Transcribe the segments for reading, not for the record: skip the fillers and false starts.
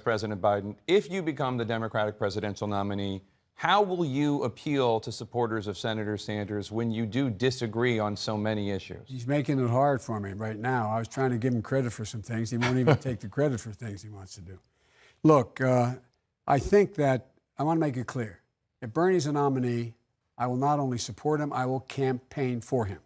President Biden, if you become the Democratic presidential nominee, how will you appeal to supporters of Senator Sanders when you do disagree on so many issues? He's making it hard for me right now. I was trying to give him credit for some things. He won't even take the credit for things he wants to do. Look, I think that I want to make it clear. If Bernie's a nominee, I will not only support him, I will campaign for him.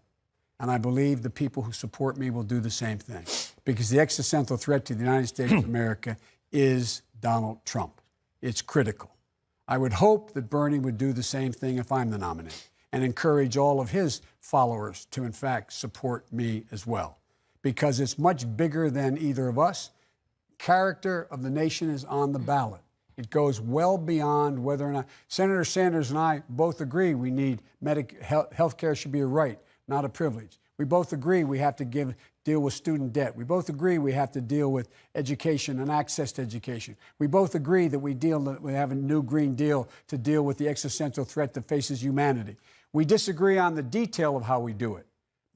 And I believe the people who support me will do the same thing. Because the existential threat to the United States of America is Donald Trump. It's critical. I would hope that Bernie would do the same thing if I'm the nominee and encourage all of his followers to, in fact, support me as well. Because it's much bigger than either of us. Character of the nation is on the ballot. It goes well beyond whether or not Senator Sanders and I both agree we need health care should be a right, not a privilege. We both agree we have to deal with student debt. We both agree we have to deal with education and access to education. We both agree that we have a new Green Deal to deal with the existential threat that faces humanity. We disagree on the detail of how we do it,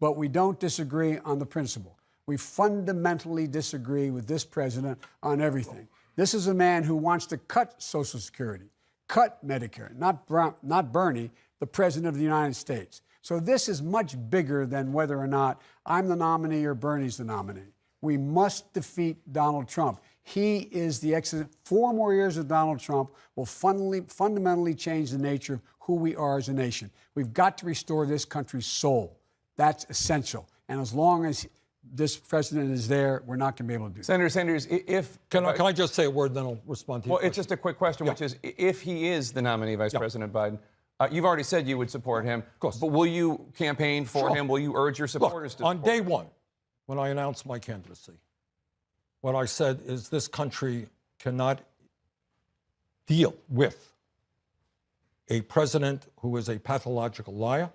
but we don't disagree on the principle. We fundamentally disagree with this president on everything. This is a man who wants to cut Social Security, cut Medicare, not Bernie, the President of the United States. So this is much bigger than whether or not I'm the nominee or Bernie's the nominee. We must defeat Donald Trump. He is the exit. 4 more years of Donald Trump will fundamentally change the nature of who we are as a nation. We've got to restore this country's soul. That's essential. And as long as this president is there, we're not going to be able to do that. Senator Sanders, if... Can I just say a word, then I'll respond to you? Well, it's just a quick question, which is, if he is the nominee, Vice President Biden, you've already said you would support him. Of course. But will you campaign for him? Will you urge your supporters to support him? On day one, when I announced my candidacy, what I said is this country cannot deal with a president who is a pathological liar,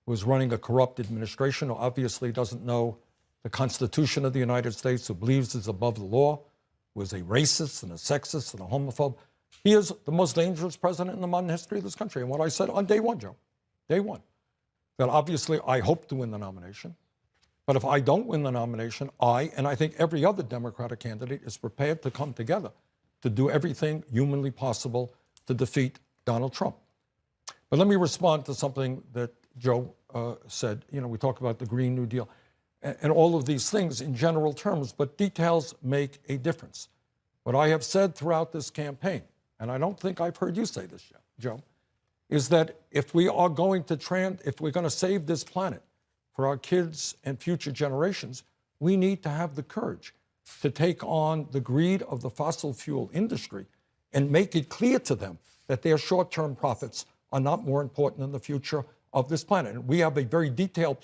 who is running a corrupt administration, who obviously doesn't know the Constitution of the United States, who believes is above the law, who is a racist and a sexist and a homophobe. He is the most dangerous president in the modern history of this country. And what I said on day one, Joe, day one, that obviously I hope to win the nomination. But if I don't win the nomination, and I think every other Democratic candidate is prepared to come together to do everything humanly possible to defeat Donald Trump. But let me respond to something that Joe said. You know, we talk about the Green New Deal and all of these things in general terms, but details make a difference. What I have said throughout this campaign, and I don't think I've heard you say this yet, Joe, is that if we are going to save this planet for our kids and future generations, we need to have the courage to take on the greed of the fossil fuel industry and make it clear to them that their short-term profits are not more important than the future of this planet. And we have a very detailed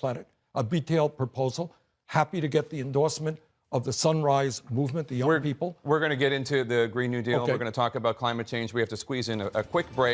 proposal, happy to get the endorsement of the Sunrise Movement, the young people. We're going to get into the Green New Deal. Okay. We're going to talk about climate change. We have to squeeze in a quick break.